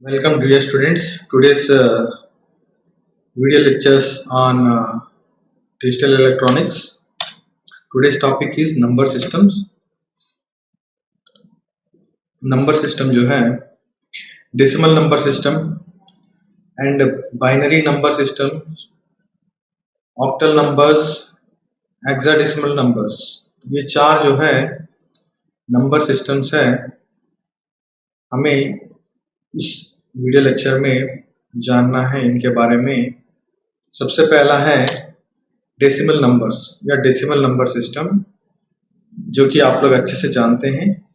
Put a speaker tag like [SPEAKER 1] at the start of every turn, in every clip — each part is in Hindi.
[SPEAKER 1] Welcome dear students. Today's video lectures on digital electronics. Today's topic is number systems. Number system जो है decimal number system and binary number systems, octal numbers, hexadecimal numbers. ये चार जो है नंबर सिस्टम्स है, हमें इस वीडियो लेक्चर में जानना है इनके बारे में। सबसे पहला है डेसिमल नंबर्स या डेसिमल नंबर सिस्टम, जो कि आप लोग अच्छे से जानते हैं,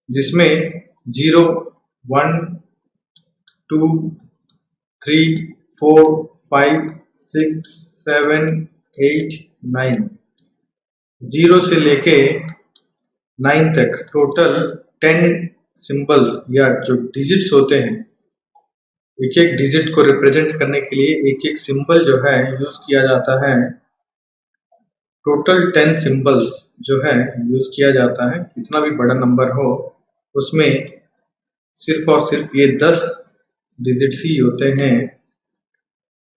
[SPEAKER 1] जिसमें 0, 1, 2, 3, 4, 5, 6, 7, 8, 9, 0 से लेके 9 तक टोटल 10 सिंबल्स या जो डिजिट्स होते हैं, एक एक डिजिट को रिप्रेजेंट करने के लिए एक एक सिंबल जो है यूज किया जाता है। टोटल 10 सिंबल्स जो है यूज किया जाता है। कितना भी बड़ा नंबर हो उसमें सिर्फ और सिर्फ ये 10 डिजिट्स ही होते हैं।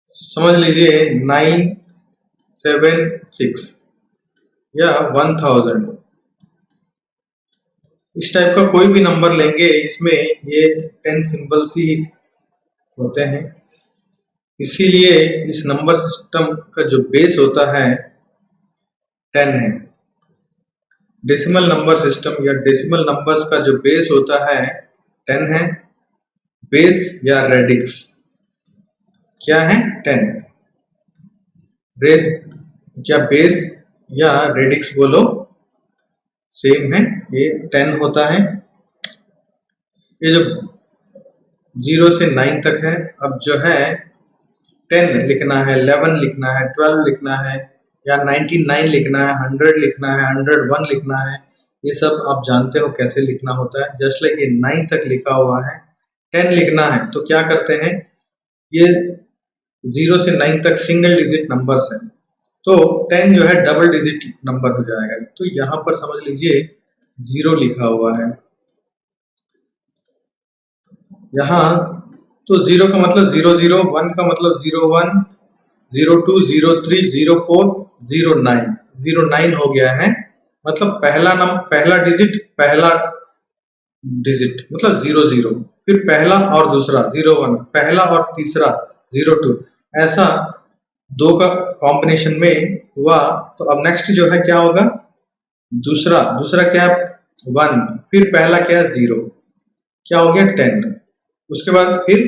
[SPEAKER 1] समझ लीजिए 976 या 1000, इस टाइप का कोई भी नंबर लेंगे, इसमें ये 10 सिंबल्स ही होते हैं। इसीलिए इस नंबर सिस्टम का जो बेस होता है 10 है। डेसिमल नंबर सिस्टम या डेसिमल नंबर्स का जो बेस होता है 10 है। बेस या रेडिक्स क्या है? 10। बेस क्या बेस या रेडिक्स बोलो, सेम है, ये 10 होता है। ये जो 0 से 9 तक है, अब जो है 10 लिखना है, 11 लिखना है, 12 लिखना है, या 99 लिखना है, 100 लिखना है, 101 लिखना है, ये सब आप जानते हो कैसे लिखना होता है। जस्ट लाइक ये 9 तक लिखा हुआ है, 10 लिखना है तो क्या करते हैं, ये 0 से 9 तक सिंगल डिजिट नंबर्स हैं, तो 10 जो है डबल डिजिट नंबर हो जाएगा। तो यहाँ पर समझ लीजिए 0 लिखा हुआ है यहाँ, तो 0 का मतलब 00, 1 का मतलब 01, 02, 03, 04, 09, 09 हो गया है। मतलब पहला डिजिट मतलब 00, फिर पहला और दूसरा 01, पहला और तीसरा 02, ऐसा 2 का कॉम्बिनेशन में हुआ। तो अब नेक्स्ट जो है क्या होगा, दूसरा क्या है 1, फिर पहला क्या है 0, क्या हो गया 10, उसके बाद फिर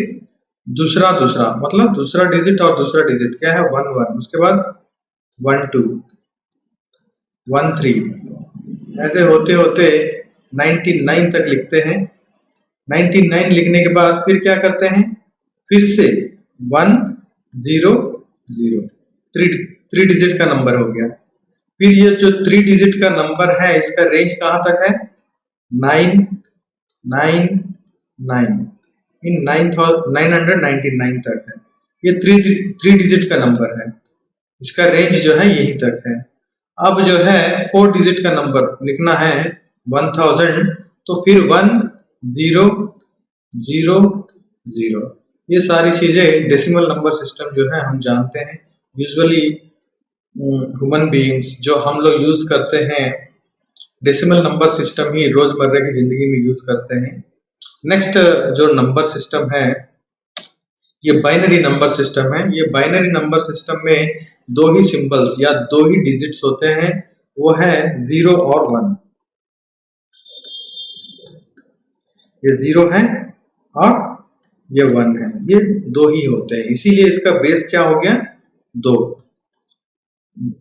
[SPEAKER 1] दूसरा मतलब दूसरा डिजिट और दूसरा डिजिट क्या है 1, 1, उसके बाद 1, 2, 1, 3, ऐसे होते होते 99 तक लिखते हैं। 99 लिखने के बाद फिर क्या करते हैं, फिर से 1, 0, 0, 3 डिजिट का नंबर हो गया। फिर ये जो 3 डिजिट का नंबर है, इसका रेंज कहां तक है, 9, 9, 9, इन 999 तक है। ये 3 डिजिट का नंबर है, इसका रेंज जो है यहीं तक है। अब जो है 4 डिजिट का नंबर लिखना है 1000, तो फिर 1, 0, 0, 0, ये सारी चीजें डेसिमल नंबर सिस्टम जो है हम जानते हैं। यूजुअली ह्यूमन बीइंग्स जो हम लोग यूज करते हैं, डेसिमल नंबर सिस्टम ही रोजमर्रा की जिंदगी में यूज करते हैं। नेक्स्ट जो नंबर सिस्टम है, ये बाइनरी नंबर सिस्टम है। ये बाइनरी नंबर सिस्टम में 2 ही सिंबल्स या 2 ही डिजिट्स होते हैं, वो है 0 और 1। ये 0 है और ये 1 है, ये 2 ही होते हैं, इसीलिए इसका बेस क्या हो गया 2।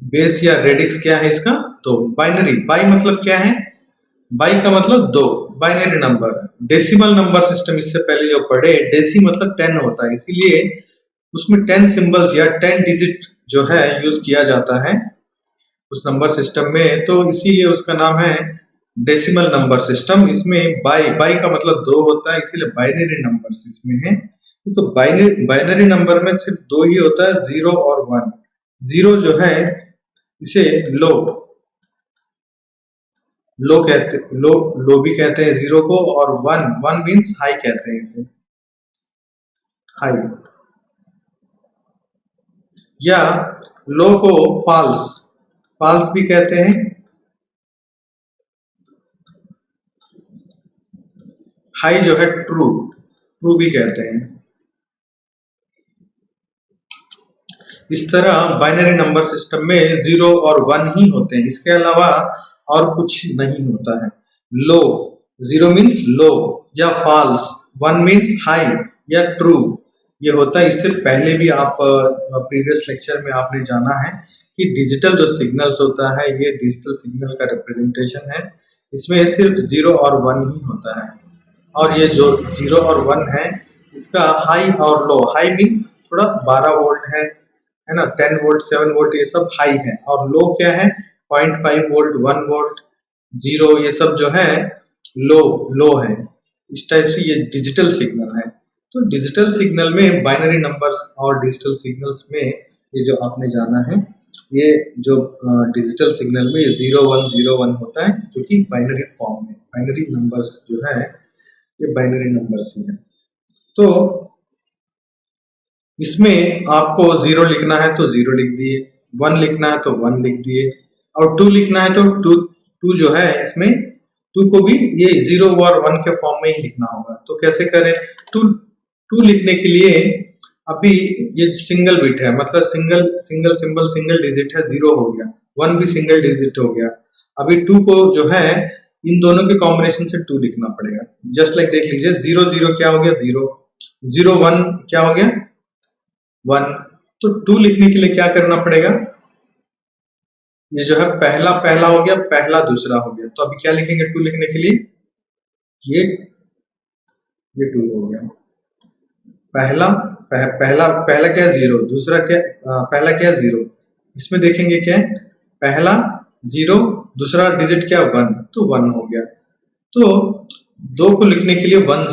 [SPEAKER 1] बेस या रेडिक्स क्या है इसका, तो बाइनरी। बाई मतलब क्या है, बाई का मतलब 2, binary number. Decimal number system इससे पहले जो पढ़े, डेसी मतलब 10 होता है, इसीलिए उसमें 10 सिंबल्स या 10 डिजिट जो है यूज किया जाता है उस नंबर सिस्टम में, तो इसीलिए उसका नाम है डेसिमल नंबर सिस्टम। इसमें बाई का मतलब 2 होता है, इसीलिए बाइनरी नंबर्स इसमें है। तो बाइनरी नंबर में सिर्फ 2 ही होता है, 0 और 1। 0 जो है इसे लो भी कहते हैं 0 को, और 1 मीन्स हाई कहते हैं इसे। हाई, या लो को फॉल्स, फॉल्स भी कहते हैं, हाई जो है ट्रू, ट्रू भी कहते हैं। इस तरह बाइनरी नंबर सिस्टम में 0 और 1 ही होते हैं, इसके अलावा और कुछ नहीं होता है। लो, 0 मीन्स लो या फॉल्स, 1 मीन्स हाई या ट्रू, ये होता है। इससे पहले भी आप प्रीवियस लेक्चर में आपने जाना है कि डिजिटल जो सिग्नल्स होता है ये डिजिटल सिग्नल का रिप्रेजेंटेशन है, इसमें सिर्फ 0 और 1 ही होता है। और ये जो 0 और 1 है इसका हाई और लो, हाई मीन्स थोड़ा 12 वोल्ट है ना, 10 वोल्ट 7 वोल्ट ये सब हाई है, और लो क्या है 0.5 वोल्ट 1 वोल्ट 0, ये सब जो है लो है। इस टाइप से ये डिजिटल सिग्नल है। तो डिजिटल सिग्नल में बाइनरी नंबर्स और डिजिटल सिग्नल्स में ये जो आपने जाना है, ये जो डिजिटल सिग्नल में 0101 होता है जो कि बाइनरी फॉर्म में, बाइनरी नंबर्स जो है ये बाइनरी नंबर्स ही है। तो इसमें आपको 0 लिखना है तो 0 लिख दिए, 1 लिखना है तो 1 लिख दिए, और 2 लिखना है तो 2 जो है इसमें 2 को भी ये 0 और 1 के फॉर्म में ही लिखना होगा। तो कैसे करें? 2 लिखने के लिए अभी ये सिंगल बिट है, मतलब सिंगल सिंबल सिंगल डिजिट है, 0 हो गया, 1 भी सिंगल डिजिट हो गया। अभी 2 को जो है इन दोनों के कॉम्बिनेशन से 2 लिखना पड़ेगा। जस्ट लाइक देख लीजिए, 0 0 क्या हो गया 0, 0 1 क्या हो गया 1। तो 2 लिखने के लिए क्या करना पड़ेगा? ये जो है पहला पहला हो गया, पहला दूसरा हो गया, तो अभी क्या लिखेंगे 2 लिखने के लिए? ये 2 हो गया, पहला क्या है 0, दूसरा क्या पहला क्या है 0, इसमें देखेंगे क्या है पहला 0, दूसरा डिजिट क्या 1, तो 1 हो गया। तो 2 को लिखने के लिए 1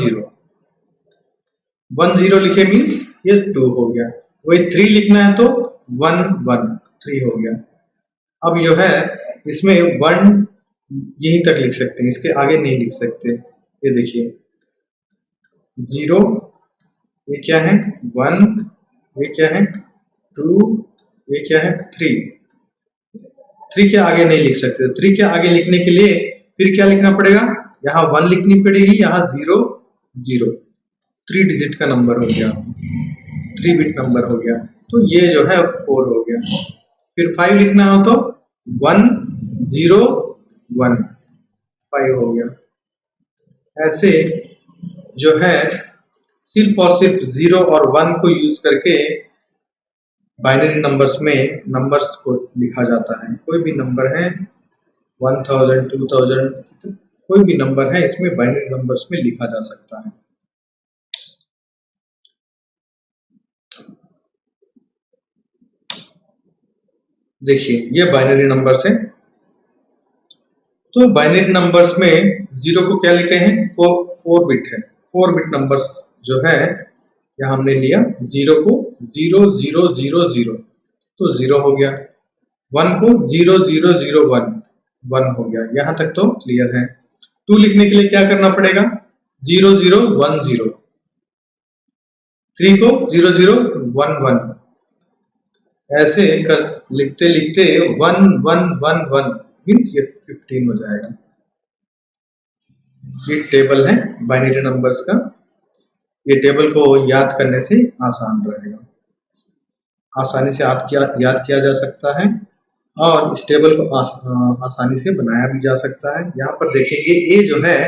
[SPEAKER 1] 0 लिखे मीन्स ये 2 हो गया। वही 3 लिखना है तो 1 1 3 हो गया। अब जो है इसमें 1 यहीं तक लिख सकते हैं, इसके आगे नहीं लिख सकते। ये देखिए 0, ये क्या है 1, ये क्या है 2, ये क्या है 3 के आगे नहीं लिख सकते। 3 के आगे लिखने के लिए फिर क्या लिखना पड़ेगा? यहाँ 1 लिखनी पड़ेगी, यहाँ 0 0, 3 डिजिट का नंबर हो गया, 3 बिट नंबर हो गया। तो ये जो है 4 हो गया। फिर 5 लिखना हो तो 1 0 1 5 हो गया। ऐसे जो है सिर्फ और सिर्फ 0 और 1 को यूज करके बाइनरी नंबर्स में नंबर्स को लिखा जाता है। कोई भी नंबर है 1000 2000 कोई भी नंबर है, इसमें बाइनरी नंबर्स में लिखा जा सकता है। देखिए ये बाइनरी नंबर्स है। तो बाइनरी नंबर्स में 0 को क्या लिखे हैं 4 बिट है, 4 बिट नंबर्स जो है यहाँ हमने लिया। 0 को 0 0 0 0 तो 0 हो गया, 1 को 0 0 0 1 1 हो गया। यहाँ तक तो क्लियर है। 2 लिखने के लिए क्या करना पड़ेगा? 0 0 1 0, 3 को 0 0 1 1, ऐसे कर लिखते लिखते 1 1 1 1 मीन्स ये 15 हो जाएगा। ये टेबल है बाइनरी नंबर्स का। ये टेबल को याद करने से आसान रहेगा, आसानी से याद किया जा सकता है, और इस टेबल को आसानी से बनाया भी जा सकता है। यहाँ पर देखेंगे ए जो है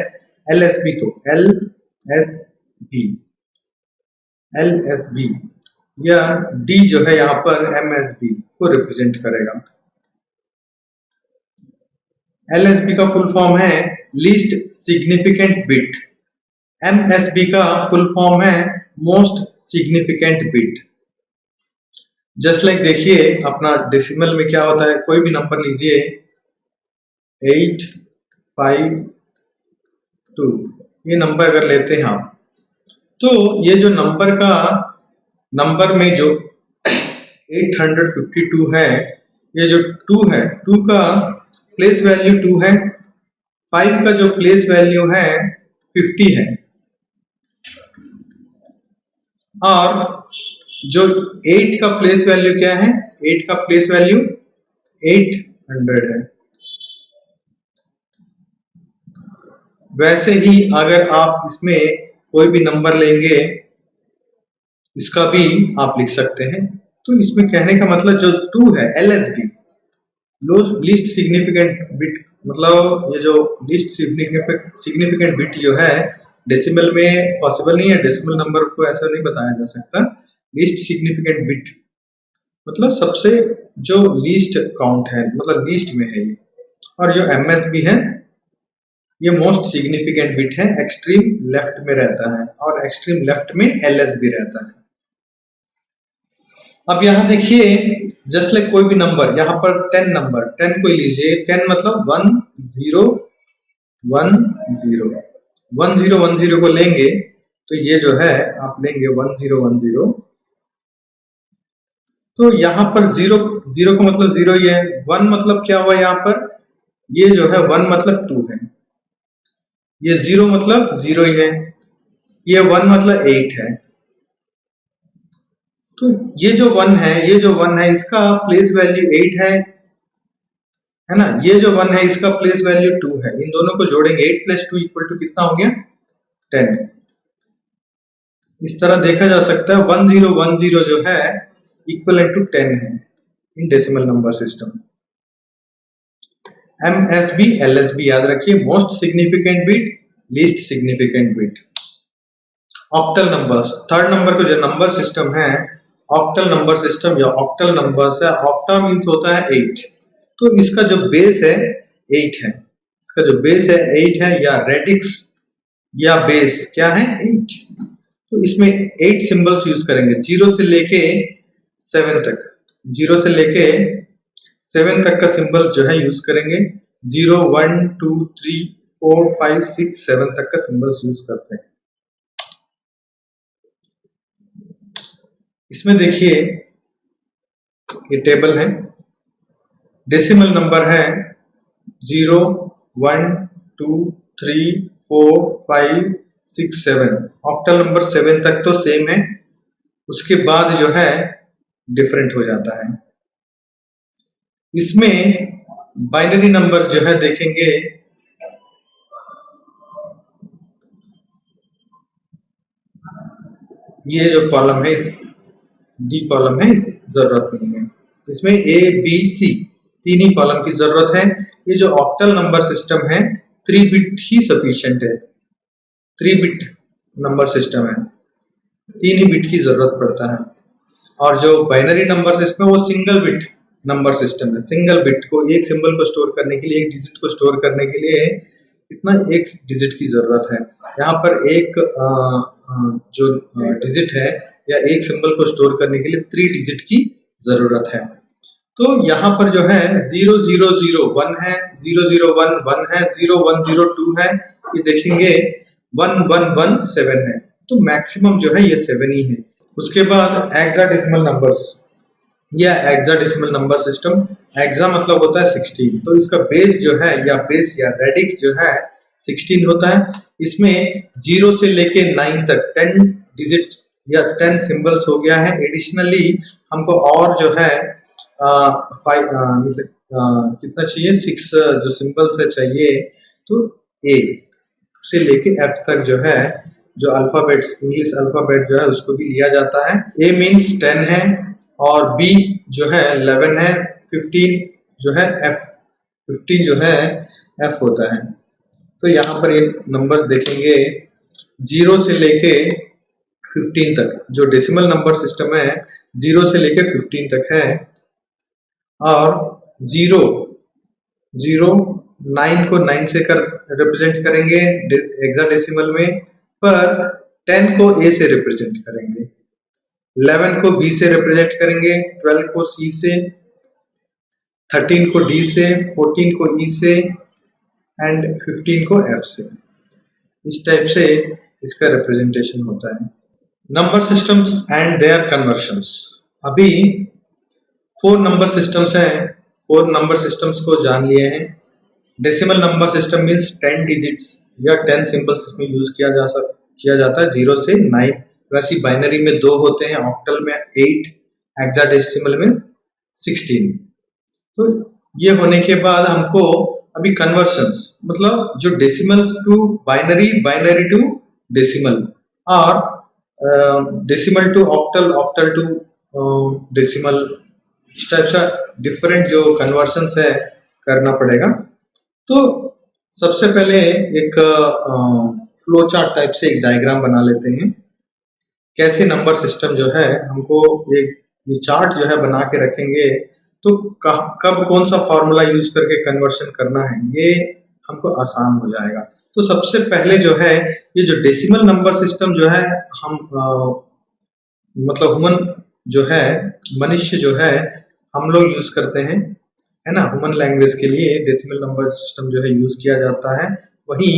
[SPEAKER 1] LSB को LSB या D जो है यहाँ पर MSB को रिप्रेजेंट करेगा। LSB का फुल फॉर्म है लीस्ट सिग्निफिकेंट बिट, MSB का फुल फॉर्म है most significant bit. Just like देखिए अपना डेसिमल में क्या होता है, कोई भी नंबर लीजिए 8 5 2, ये नंबर अगर लेते हैं आप, तो ये जो नंबर में जो 852 है, ये जो 2 है, 2 का प्लेस वैल्यू 2 है, 5 का जो प्लेस वैल्यू है 50 है। और जो 8 का प्लेस वैल्यू क्या है, 8 का प्लेस वैल्यू 800 है। वैसे ही अगर आप इसमें कोई भी नंबर लेंगे, इसका भी आप लिख सकते हैं। तो इसमें कहने का मतलब जो 2 है, LSB, लीस्ट सिग्निफिकेंट बिट, मतलब ये जो लीस्ट सिग्निफिकेंट बिट जो है डेसिमल में पॉसिबल नहीं है, डेसिमल नंबर को ऐसा नहीं बताया जा सकता। लीस्ट सिग्निफिकेंट बिट मतलब सबसे जो लीस्ट काउंट है, मतलब लीस्ट में है ये। और जो MSB है ये मोस्ट सिग्निफिकेंट बिट है, एक्सट्रीम लेफ्ट में रहता है, और एक्सट्रीम लेफ्ट में LSB रहता है। अब यहाँ देखिए, जस्ट लाइक कोई भी नंबर, यहाँ पर 10 नंबर, 10 को लीजिए, 10 मतलब 1 0 1 0, 1 0 1 0 को लेंगे तो ये जो है आप लेंगे 1 0 1 0। तो यहाँ पर 0 0 का मतलब 0 ही है। 1 मतलब क्या हुआ यहाँ पर, ये जो है 1 मतलब 2 है, ये 0 मतलब 0 ही है, ये 1 मतलब 8 है। तो ये जो 1 है, ये जो 1 है इसका प्लेस वैल्यू 8 है ना। ये जो 1 है इसका प्लेस वैल्यू 2 है। इन दोनों को जोड़ेंगे, 8 प्लस 2 इक्वल टू कितना हो गया, 10। इस तरह देखा जा सकता है 1 0 1 0 जो है इक्वल टू 10 है in decimal number system. MSB LSB याद रखिए, most significant bit, least significant bit. Octal numbers, third number को जो नंबर सिस्टम है ऑक्टल नंबर सिस्टम या ऑक्टल नंबर्स है। ऑक्टा मींस होता है 8, तो इसका जो बेस है 8 है, इसका जो बेस है 8 है, या रेडिक्स या बेस क्या है 8। तो इसमें 8 सिंबल्स यूज करेंगे, 0 से लेके 7 तक, 0 से लेके 7 तक का सिंबल जो है यूज करेंगे। 0 1 2 3 4 5 6 7 तक का सिंबल्स यूज करते हैं। इसमें देखिए ये टेबल है, डेसिमल नंबर है 0 1 2 3 4 5 6 7। ऑक्टल नंबर 7 तक तो सेम है, उसके बाद जो है डिफरेंट हो जाता है। इसमें बाइनरी नंबर जो है देखेंगे, ये जो कॉलम है डी कॉलम है, इसे जरूरत नहीं है। इसमें A B C 3 he column की जरूरत है। ये जो ऑक्टल नंबर सिस्टम है 3 बिट ही सफिशिएंट है, 3 बिट नंबर सिस्टम है, 3 ही बिट की जरूरत पड़ता है। और जो बाइनरी नंबर सिस्टम है वो सिंगल बिट नंबर सिस्टम है। सिंगल बिट को, एक सिंबल को स्टोर करने के लिए, एक डिजिट को स्टोर करने के लिए इतना एक डिजिट की जरूरत है। यहाँ पर एक जो डिजिट है या एक सिंबल को स्टोर करने के लिए 3 डिजिट की जरूरत है। तो यहाँ पर जो है 0 0 0 1 है, 0 0 1 1 है, 0 1 0 2 है, ये देखेंगे 1 1 1 7 है। तो मैक्सिमम जो है ये 7 ही है। उसके बाद हेक्साडेसिमल नंबर्स या हेक्साडेसिमल नंबर सिस्टम, हेक्सा मतलब होता है 16, तो इसका बेस जो है या बेस या रेडिक्स जो है 16 होता है। इसमें 0 से लेके 9 तक 10 डिजिट या 10 सिंबल्स हो गया है। एडिशनली हमको और जो है कितना चाहिए, 6 जो सिंबल्स है चाहिए। तो A से लेके F तक जो है, जो अल्फाबेट्स, इंग्लिश अल्फाबेट जो है उसको भी लिया जाता है। A मीन्स 10 है और B जो है 11 है, 15 जो है F, 15 जो है F होता है। तो यहाँ पर ये नंबर्स देखेंगे 0 से लेके 15 तक, जो डेसिमल नंबर सिस्टम है 0 से लेके 15 तक है। और 0 0 9 को 9 से रिप्रेजेंट करेंगे हेक्साडेसिमल में, पर 10 को A से रिप्रेजेंट करेंगे, 11 को B से रिप्रेजेंट करेंगे, 12 को C से, 13 को D से, 14 को E से एंड 15 को F से। इस टाइप से इसका रिप्रेजेंटेशन होता है। Number systems and their conversions. अभी 4 नंबर सिस्टम्स हैं, 4 नंबर सिस्टम्स को जान लिए हैं। Decimal number system means 10 digits या 10 सिंबल्स इसमें यूज किया जाता है 0 से 9 वैसे बाइनरी में 2 होते हैं, ऑक्टल में 8, हेक्साडेसिमल में 16। तो ये होने के बाद हमको अभी कन्वर्शंस, मतलब जो decimals to binary, binary to decimal, और decimal to octal, octal to decimal, इस टाइप से डिफरेंट जो कन्वर्शंस है करना पड़ेगा। तो सबसे पहले एक फ्लो चार्ट टाइप से एक डायग्राम बना लेते हैं, कैसे नंबर सिस्टम जो है हमको एक ये चार्ट जो है बना के रखेंगे तो कब कौन सा फॉर्मूला यूज करके कन्वर्शन करना है ये हमको आसान हो जाएगा। तो सबसे पहले जो है ये जो डेसिमल नंबर सिस्टम जो है हम मतलब ह्यूमन जो है, मनुष्य जो है, हम लोग यूज करते हैं, है ना। ह्यूमन लैंग्वेज के लिए डेसिमल नंबर सिस्टम जो है यूज किया जाता है। वहीं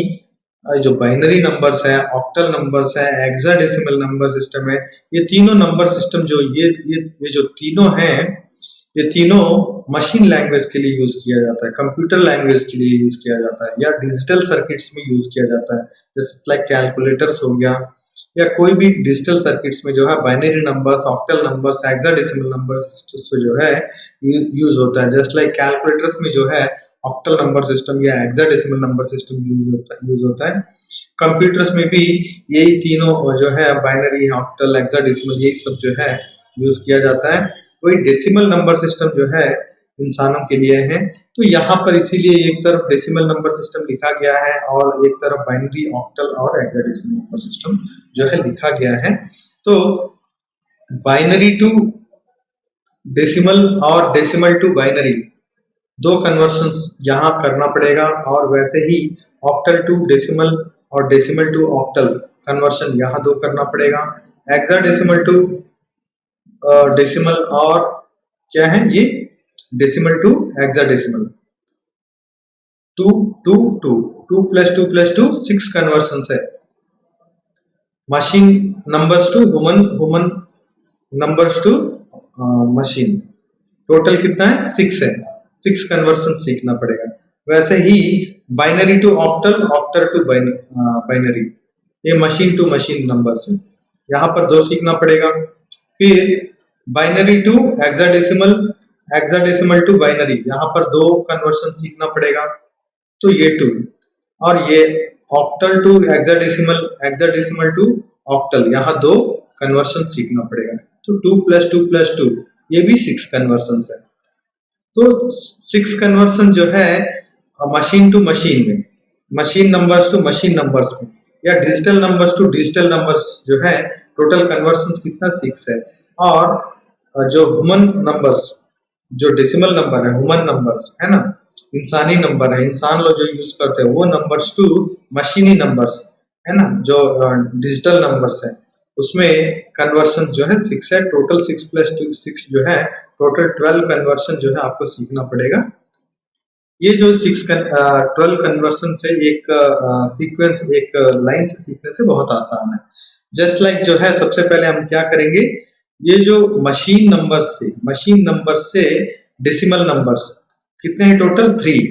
[SPEAKER 1] जो बाइनरी नंबर्स है, ऑक्टल नंबर्स है, हेक्साडेसिमल नंबर सिस्टम है, ये तीनों नंबर सिस्टम जो ये जो तीनों हैं, ये तीनों मशीन लैंग्वेज के लिए यूज किया जाता है, कंप्यूटर लैंग्वेज के लिए यूज किया जाता है, या डिजिटल सर्किट्स में यूज किया जाता है, जैसे लाइक कैलकुलेटर्स हो गया, या कोई भी डिजिटल सर्किट्स में जो है binary numbers, octal numbers, hexadecimal numbers जो है यूज होता है। जस्ट लाइक कैलकुलेटर्स में जो है ऑक्टल नंबर सिस्टम या हेक्साडेसिमल नंबर सिस्टम यूज होता है। कंप्यूटर्स में भी यही तीनों जो है बाइनरी, ऑक्टल, हेक्साडेसिमल, यही सब जो है यूज किया जाता है। वही डेसिमल नंबर सिस्टम जो है इंसानों के लिए है। तो यहाँ पर इसीलिए एक तरफ डेसिमल नंबर सिस्टम लिखा गया है और एक तरफ बाइनरी, ऑक्टल और हेक्साडेसिमल नंबर सिस्टम जो है लिखा गया है। तो बाइनरी टू डेसिमल और डेसिमल टू बाइनरी, 2 कन्वर्शंस यहाँ करना पड़ेगा, और वैसे ही ऑक्टल टू डेसिमल और डेसिमल टू ऑक्टल कन्वर्शन यहाँ 2 करना पड़ेगा। हेक्साडेसिमल टू डेसिमल और क्या है ये डेसिमल टू हेक्साडेसिमल, 2 2 2 2 + 2 + 2 6 कन्वर्शंस है। Machine numbers to human numbers to machine, total कितना है 6 है, 6 कन्वर्शन सीखना पड़ेगा। वैसे ही binary to octal, octal to binary, ये मशीन टू मशीन नंबर्स है, यहाँ पर 2 सीखना पड़ेगा। फिर binary to hexadecimal, hexadecimal to binary, यहाँ पर 2 कन्वर्शन सीखना पड़ेगा, तो ये 2, और ये octal to hexadecimal, hexadecimal to octal, यहाँ 2 कन्वर्शन सीखना पड़ेगा। तो 2 + 2 + 2 ये भी 6 कन्वर्शन है। तो 6 कन्वर्शन जो है मशीन टू मशीन में, machine numbers to machine numbers में, या digital numbers to digital numbers जो है, टोटल कन्वर्शन कितना 6 है। और जो ह्यूमन नंबर्स, जो डेसिमल नंबर है, ह्यूमन नंबर्स है ना, इंसानी नंबर है, इंसान लोग जो यूज करते हैं, वो नंबर्स टू मशीनी नंबर्स है ना, जो डिजिटल नंबर्स है, उसमें कन्वर्शन जो है 6 है। टोटल 6 + 2 6 जो है, टोटल 12 कन्वर्शन जो है आपको सीखना पड़ेगा। ये जो 12 कन्वर्शन से एक सीक्वेंस, एक लाइन से सीखने से बहुत आसान है। जस्ट लाइक जो है सबसे पहले हम क्या करेंगे, ये जो मशीन नंबर से डेसिमल नंबर्स कितने हैं टोटल 3,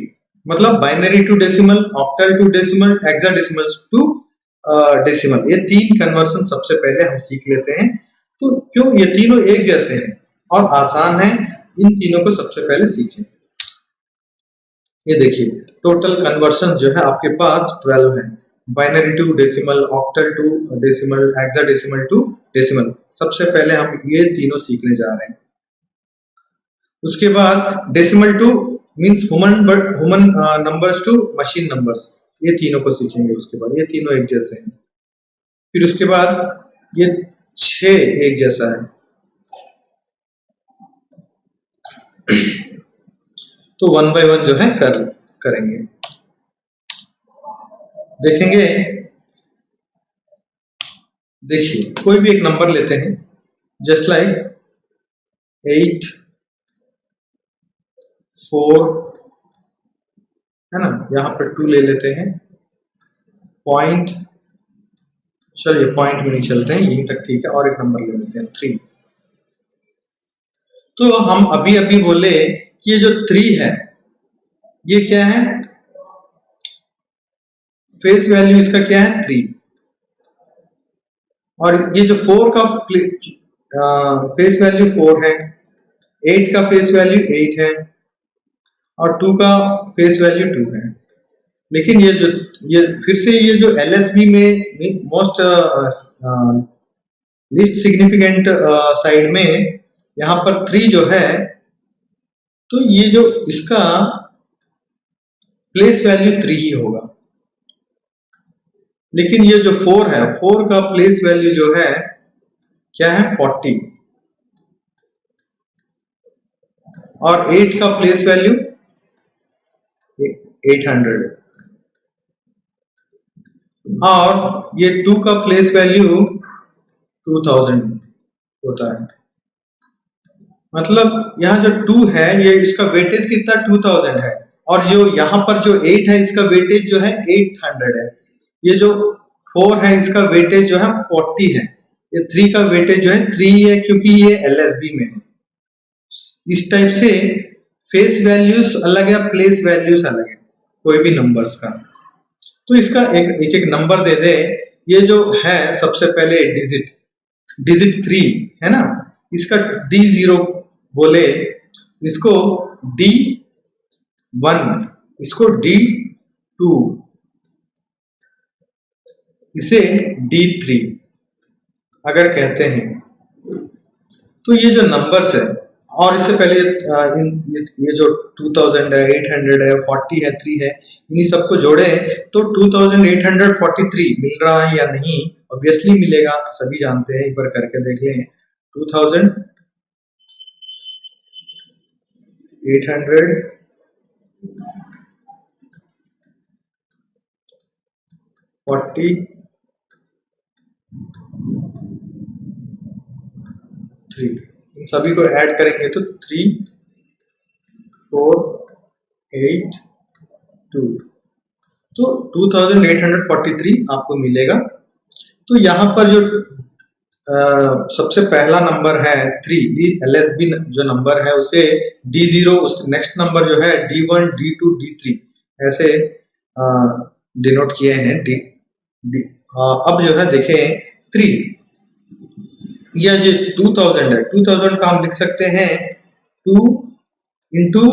[SPEAKER 1] मतलब binary to decimal, octal to decimal, hexadecimal to decimal, ये 3 कन्वर्शन सबसे पहले हम सीख लेते हैं। तो क्यों ये तीनों एक जैसे हैं और आसान है, इन तीनों को सबसे पहले सीखें। ये देखिए टोटल कन्वर्शन जो है आपके पास 12 है, binary to decimal, octal to decimal, hexadecimal to decimal. सबसे पहले हम ये तीनों सीखने जा रहे हैं। उसके बाद decimal to means human numbers to machine numbers, ये तीनों को सीखेंगे। उसके बाद ये तीनों एक जैसे हैं। फिर उसके बाद ये 6 एक जैसा है, तो 1 by 1 जो है करेंगे, देखेंगे। देखिए कोई भी एक नंबर लेते हैं, जस्ट लाइक 8 4 है ना, यहाँ पर 2 ले लेते हैं, पॉइंट, चलिए पॉइंट में नहीं चलते हैं, यहीं तक ठीक है, और एक नंबर ले लेते हैं 3। तो हम अभी अभी बोले कि ये जो 3 है ये क्या है, फेस वैल्यू इसका क्या है 3, और ये जो 4 का फेस वैल्यू 4 है, 8 का फेस वैल्यू 8 है और 2 का फेस वैल्यू 2 है। लेकिन ये फिर से ये जो LSB में मोस्ट लीस्ट सिग्निफिकेंट साइड में यहाँ पर 3 जो है, तो ये जो इसका प्लेस वैल्यू 3 ही होगा। लेकिन ये जो 4 है, 4 का प्लेस वैल्यू जो है क्या है 40 और 8 का प्लेस वैल्यू 800 और ये 2 का प्लेस वैल्यू 2000 होता है। मतलब यहाँ जो 2 है ये इसका वेटेज कितना 2000 है और जो यहाँ पर जो 8 है इसका वेटेज जो है 800 है। ये जो 4 है इसका वेटेज जो है 40 है। ये 3 का वेटेज जो है 3 है क्योंकि ये LSB में है। इस टाइप से फेस वैल्यूज अलग है, प्लेस वैल्यूज अलग है कोई भी नंबर्स का। तो इसका एक नंबर दे दे। ये जो है सबसे पहले डिजिट 3 है ना, इसका D0 बोले, इसको D1, इसको D2, इसे D3 अगर कहते हैं। तो ये जो नंबर्स है और इससे पहले ये जो 2000 है, 800 है, 40 है, 3 है, इन्हीं सबको जोड़े तो 2843 मिल रहा है या नहीं? ऑब्वियसली मिलेगा, सभी जानते हैं। एक बार करके देख लें। 2800 43, इन सभी को ऐड करेंगे तो 3482, तो 2843 आपको मिलेगा। तो यहाँ पर जो सबसे पहला नंबर है 3, LSB जो नंबर है उसे D0, उसके नेक्स्ट नंबर जो है D1, D2, D3 ऐसे डिनोट किए हैं। अब जो है देखें 3, यह जो 2000 है, 2000 का हम लिख सकते हैं 2 into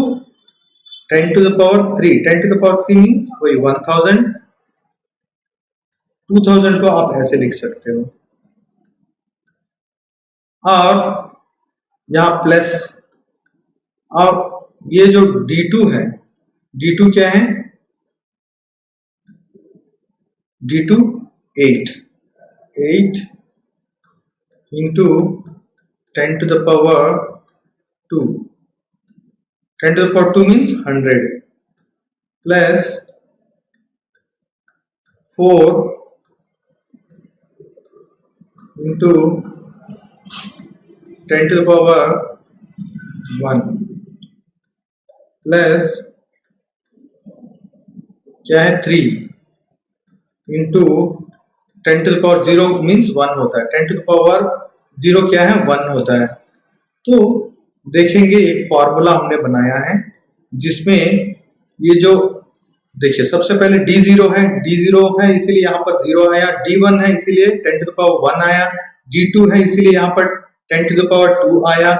[SPEAKER 1] 10 to the power 3, 10 to the power 3 means वही 1000। 2000 को आप ऐसे लिख सकते हो और यहाँ प्लस। अब ये जो D2 है, D2 क्या है? D2 8 into 10 to the power 2, 10 to the power 2 means 100 plus 4 into 10 to the power 1 plus क्या है 3 into 10 to the power 0 means 1 होता है। 10 to the power 0 क्या है? 1 होता है। तो देखेंगे एक फॉर्मूला हमने बनाया है जिसमें ये जो देखिए सबसे पहले D0 है, D0 है इसीलिए यहाँ पर 0 आया, D1 है इसीलिए 10 to the power 1 आया, D2 है इसीलिए यहाँ पर 10 to the power 2 आया,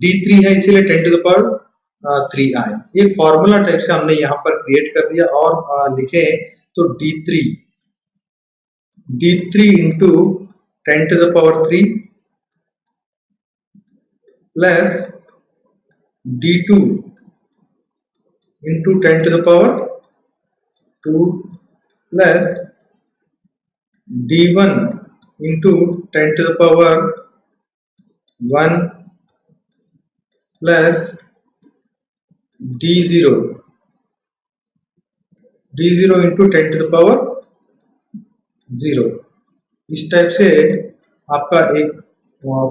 [SPEAKER 1] D3 है इसीलिए 10 to the power 3 आया। ये फॉर्मूला टाइप से हमने यहाँ पर क्रिएट कर दिया और लिखे तो D3 into 10 to the power 3 plus D2 into 10 to the power 2 plus D1 into 10 to the power 1 plus D0 into 10 to the power 0। इस टाइप से आपका एक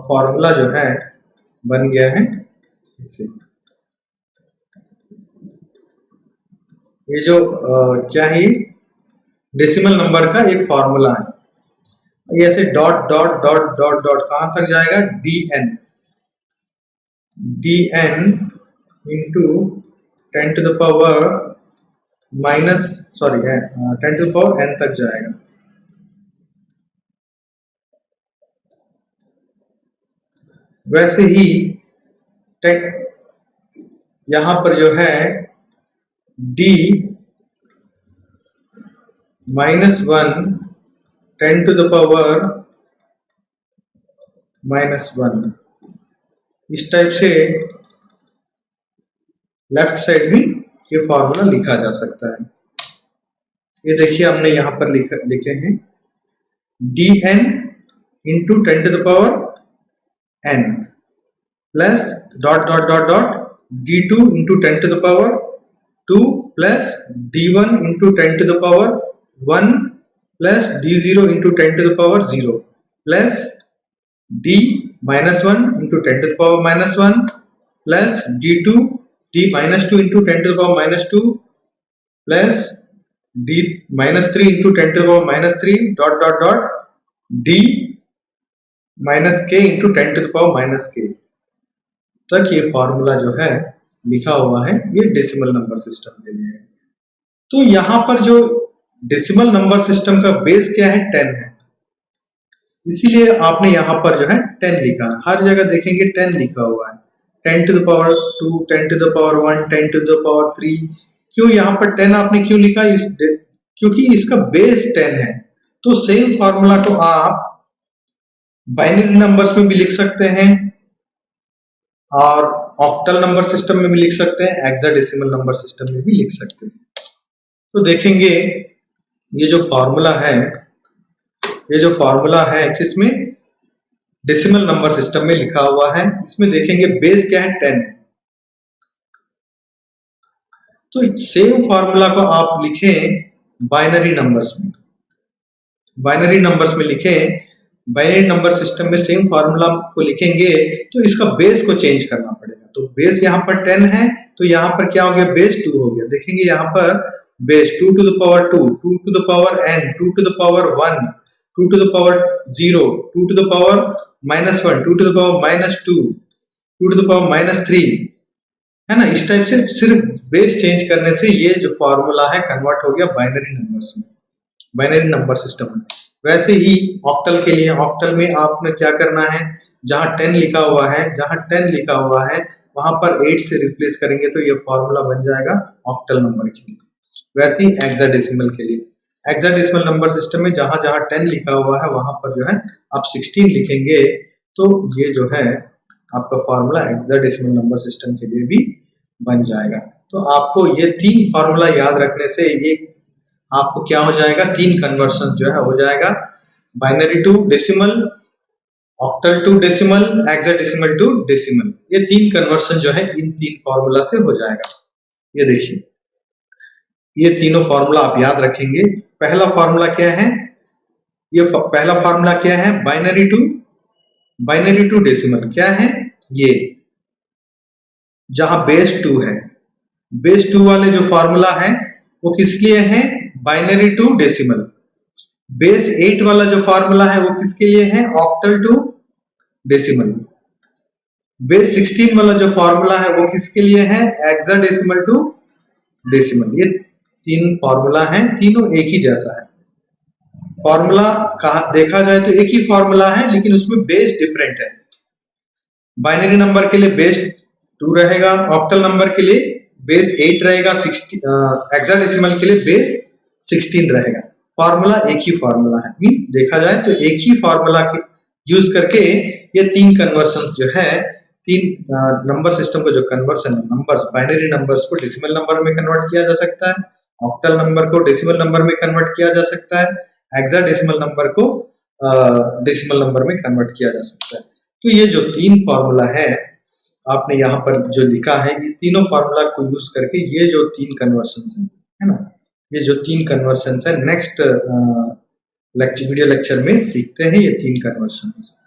[SPEAKER 1] फॉर्मूला जो है बन गया है। इससे ये जो क्या है, डेसिमल नंबर का एक फॉर्मूला है। ये ऐसे dot dot dot dot dot कहां तक जाएगा? dn into 10 to the power 10 to the power n तक जाएगा। वैसे ही यहां पर जो है d -1 10 to the power -1 इस टाइप से लेफ्ट साइड भी ये फॉर्मूला लिखा जा सकता है। ये देखिए हमने यहां पर लिखे हैं dn into 10 to the power n plus dot dot dot dot d2 into 10 to the power 2 plus d1 into 10 to the power 1 plus d0 into 10 to the power 0 plus d -1 into 10 to the power -1 plus d2 d -2 into 10 to the power -2 plus d -3 into 10 to the power -3 dot dot dot d -k into 10 to the power -k तक ये फॉर्मूला जो है लिखा हुआ है। ये डेसिमल नंबर सिस्टम के लिए है। तो यहां पर जो डेसिमल नंबर सिस्टम का बेस क्या है 10 है, इसीलिए आपने यहां पर जो है 10 लिखा है। हर जगह देखेंगे 10 लिखा हुआ है, 10 to the power 2, 10 to the power 1, 10 to the power 3। क्यों यहां पर 10 आपने क्यों लिखा? क्योंकि इसका बेस 10 है। तो सेम फॉर्मूला को आप बाइनरी नंबर्स में भी लिख सकते हैं और ऑक्टल नंबर सिस्टम में भी लिख सकते हैं, हेक्साडेसिमल नंबर सिस्टम में भी लिख सकते हैं। तो देखेंगे ये जो फॉर्मूला है किसमें? डेसिमल नंबर सिस्टम में लिखा हुआ है। इसमें देखेंगे बेस क्या है 10 है। तो सेम फॉर्मूला को आप लिखें बाइनरी नंबर्स में। बाइनरी नंबर्स में लिखें, बाइनरी नंबर सिस्टम में सेम फॉर्मूला को लिखेंगे तो इसका बेस को चेंज करना पड़ेगा। तो बेस यहाँ पर 10 है तो यहाँ पर क्या हो गया? बेस 2 हो गया। देखेंगे यहाँ पर base 2 to the power 2, 2 to the power n, 2 to the power 1, 2 to the power 0, 2 to the power -1, 2 to the power -2, 2 to the power -3, है ना। इस टाइप से सिर्फ बेस चेंज करने से ये जो फॉर्मूला है कन्वर्ट हो गया बाइनरी नंबर्स में, बाइनरी नंबर सिस्टम में। वैसे ही ऑक्टल के लिए, ऑक्टल में आपने क्या करना है, जहां 10 लिखा हुआ है वहां पर 8 से रिप्लेस करेंगे तो ये फॉर्मूला बन जाएगा ऑक्टल नंबर के लिए। वैसे ही हेक्साडेसिमल के लिए, हेक्साडेसिमल नंबर सिस्टम में जहां जहां 10 लिखा हुआ है वहां पर जो है आप 16 लिखेंगे तो ये जो है आपका फॉर्मूला हेक्साडेसिमल नंबर सिस्टम के लिए भी बन जाएगा। तो आपको ये 3 फॉर्मूला याद रखने से ये आपको क्या हो जाएगा? 3 कन्वर्शन जो है हो जाएगा, binary to decimal, octal to decimal, hexadecimal to decimal. ये 3 कन्वर्शन जो है इन 3 फॉर्मूला से हो जाएगा। ये देखिए, ये तीनों फॉर्मूला आप याद रखेंगे। पहला फॉर्मूला क्या है? ये पहला फॉर्मूला क्या है? Binary to decimal. क्या है ये? जहां बेस 2 है, बेस 2 वाले जो फॉर्मूला है वो किसके लिए है? Binary to decimal. बेस 8 वाला जो फॉर्मूला है वो किसके लिए है? Octal to decimal. बेस 16 वाला जो फॉर्मूला है वो किसके लिए है? Hexadecimal to decimal. ये 3 फॉर्मूला हैं, तीनों एक ही जैसा है। फॉर्मूला देखा जाए तो एक ही फॉर्मूला है लेकिन उसमें बेस डिफरेंट है। बाइनरी नंबर के लिए बेस 2 रहेगा, ऑक्टल नंबर के लिए बेस 8 रहेगा, हेक्साडेसिमल के लिए बेस 16 रहेगा। फॉर्मूला एक ही फॉर्मूला है। मींस देखा जाए तो एक ही फॉर्मूला के यूज करके ये 3 कन्वर्शंस जो है, 3 नंबर सिस्टम को जो कन्वर्शन नंबर्स, बाइनरी नंबर्स को डेसिमल नंबर में कन्वर्ट किया जा सकता है, ऑक्टल नंबर को डेसिमल नंबर में कन्वर्ट किया जा सकता है, हेक्साडेसिमल नंबर को डेसिमल नंबर में कन्वर्ट किया जा सकता है। तो ये जो 3 फॉर्मूला है आपने यहाँ पर जो लिखा है, ये तीनों फॉर्मूला को यूज करके ये जो 3 कन्वर्शंस है ना, ये जो 3 कन्वर्शंस है नेक्स्ट वीडियो लेक्चर में सीखते हैं ये 3 कन्वर्शंस।